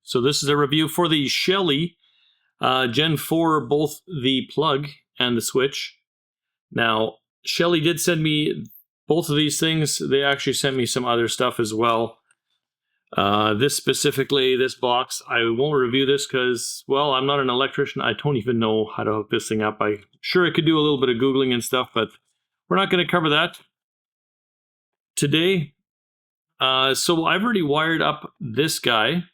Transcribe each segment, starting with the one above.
So this is a review for the Shelly Gen 4, both the plug and the switch. Now, Shelly did send me both of these things. They actually sent me some other stuff as well. This specifically, this box, I won't review this because, well, I'm not an electrician. I don't even know how to hook this thing up. I'm sure I could do a little bit of Googling and stuff, but we're not going to cover that today. So I've already wired up this guy,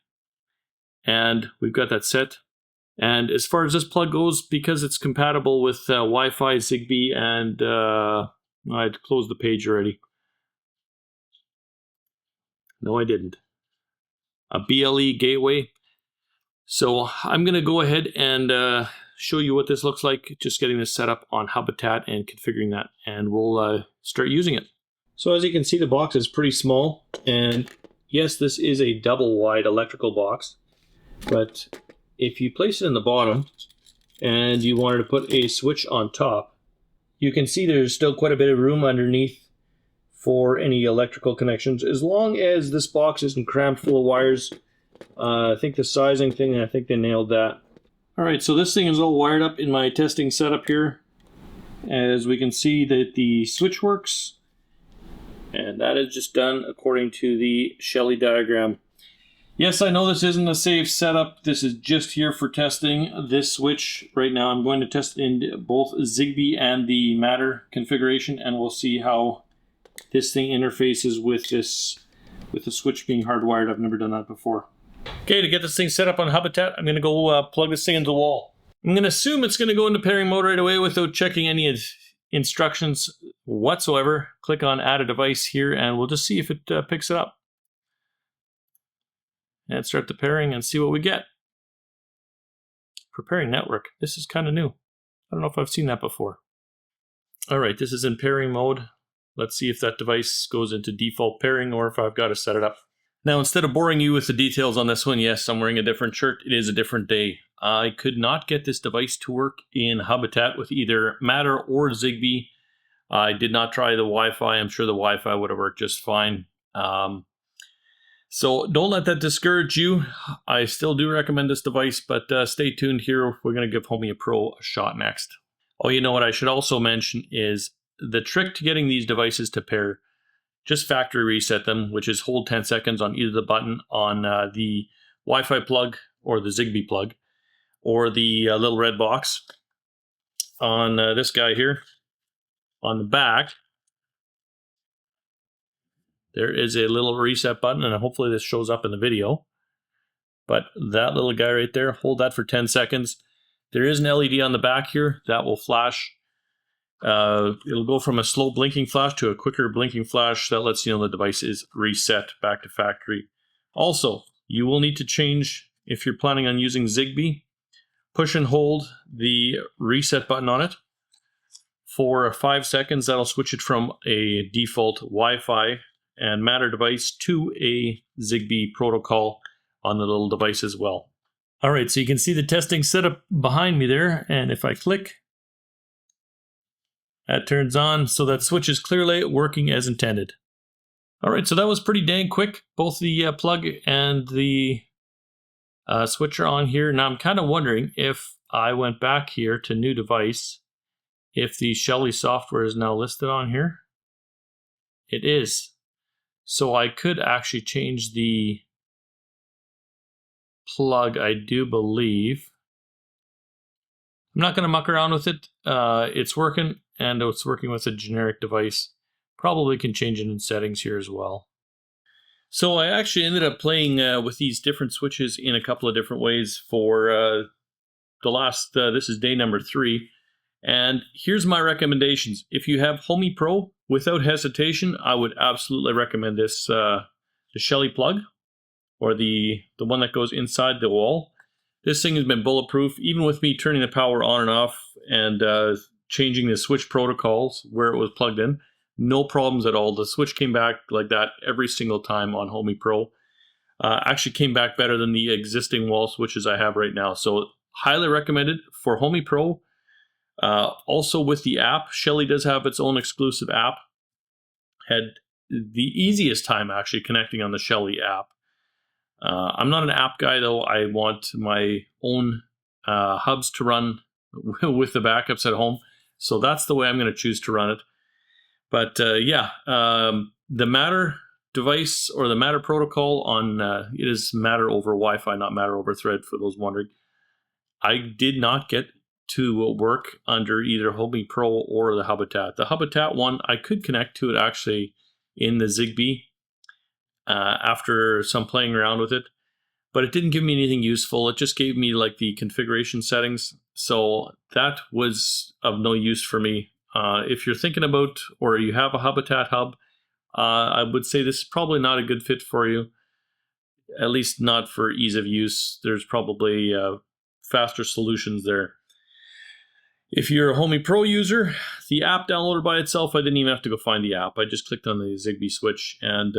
and we've got that set. And as far as this plug goes, because it's compatible with Wi-Fi, Zigbee, and I'd closed the page already. No, I didn't. A BLE gateway. So I'm going to go ahead and show you what this looks like, just getting this set up on Habitat and configuring that, and we'll start using it. So as you can see, the box is pretty small, and yes, this is a double wide electrical box, but if you place it in the bottom and you wanted to put a switch on top, you can see there's still quite a bit of room underneath for any electrical connections, as long as this box isn't crammed full of wires. I think the sizing thing, I think they nailed that. Alright, so this thing is all wired up in my testing setup here. As we can see that the switch works, and that is just done according to the Shelly diagram. Yes, I know this isn't a safe setup. This is just here for testing this switch. Right now I'm going to test it in both Zigbee and the Matter configuration, and we'll see how this thing interfaces with the switch being hardwired. I've never done that before. Okay, to get this thing set up on Habitat, I'm going to go plug this thing into the wall. I'm going to assume it's going to go into pairing mode right away without checking any instructions whatsoever. Click on add a device here, and we'll just see if it picks it up. And start the pairing and see what we get. Preparing network. This is kind of new. I don't know if I've seen that before. Alright, this is in pairing mode. Let's see if that device goes into default pairing or if I've got to set it up. Now, instead of boring you with the details on this one, yes, I'm wearing a different shirt. It is a different day. I could not get this device to work in Habitat with either Matter or Zigbee. I did not try the Wi-Fi. I'm sure the Wi-Fi would have worked just fine. So don't let that discourage you. I still do recommend this device, but stay tuned here. We're going to give Homey Pro a shot next. Oh, you know what I should also mention is the trick to getting these devices to pair. Just factory reset them, which is hold 10 seconds on either the button on the Wi-Fi plug or the Zigbee plug, or the little red box on this guy here. On the back, there is a little reset button, and hopefully this shows up in the video. But that little guy right there, hold that for 10 seconds. There is an LED on the back here that will flash. It'll go from a slow blinking flash to a quicker blinking flash. That lets you know the device is reset back to factory. Also, you will need to change, if you're planning on using Zigbee, push and hold the reset button on it for 5 seconds. That'll switch it from a default Wi-Fi and Matter device to a Zigbee protocol on the little device as well. Alright, so you can see the testing setup behind me there, and if I click, that turns on, so that switch is clearly working as intended. Alright, so that was pretty dang quick. Both the plug and the switch are on here. Now I'm kind of wondering if I went back here to new device, if the Shelly software is now listed on here. It is. So I could actually change the plug, I do believe. I'm not going to muck around with it. It's working, and it's working with a generic device. Probably can change it in settings here as well. So I actually ended up playing with these different switches in a couple of different ways for the last, this is day number 3. And here's my recommendations. If you have Homey Pro, without hesitation, I would absolutely recommend this, the Shelly plug, or the one that goes inside the wall. This thing has been bulletproof, even with me turning the power on and off and changing the switch protocols where it was plugged in. No problems at all. The switch came back like that every single time on Homey Pro. Actually came back better than the existing wall switches I have right now. So highly recommended for Homey Pro. Also with the app, Shelly does have its own exclusive app. Had the easiest time actually connecting on the Shelly app. I'm not an app guy though. I want my own hubs to run with the backups at home. So that's the way I'm going to choose to run it. But the Matter device, or the Matter protocol on, it is Matter over Wi-Fi, not Matter over Thread, for those wondering. I did not get to work under either Homey Pro or the Hubitat. The Hubitat one, I could connect to it actually in the Zigbee after some playing around with it, but it didn't give me anything useful. It just gave me like the configuration settings. So that was of no use for me. If you're thinking about, or you have a Habitat hub, I would say this is probably not a good fit for you, at least not for ease of use. There's probably faster solutions there. If you're a Homey Pro user, the app downloaded by itself, I didn't even have to go find the app. I just clicked on the Zigbee switch, and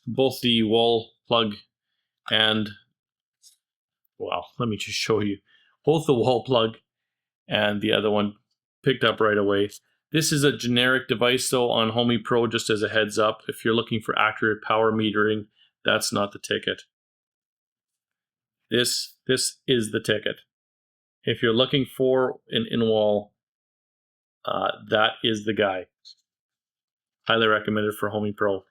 both the wall plug and, well, let me just show you. Both the wall plug and the other one picked up right away. This is a generic device though on Homey Pro, just as a heads up. If you're looking for accurate power metering, that's not the ticket. This is the ticket. If you're looking for an in-wall, that is the guy. Highly recommended for Homey Pro.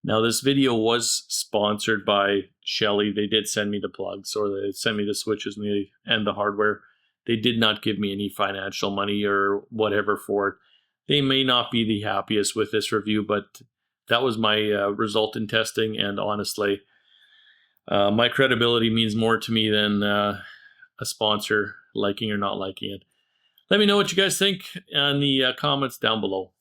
Now this video was sponsored by Shelly. They did send me the plugs, or they sent me the switches and the hardware. They did not give me any financial money or whatever for it. They may not be the happiest with this review, but that was my result in testing, and honestly, my credibility means more to me than a sponsor liking or not liking it. Let me know what you guys think in the comments down below.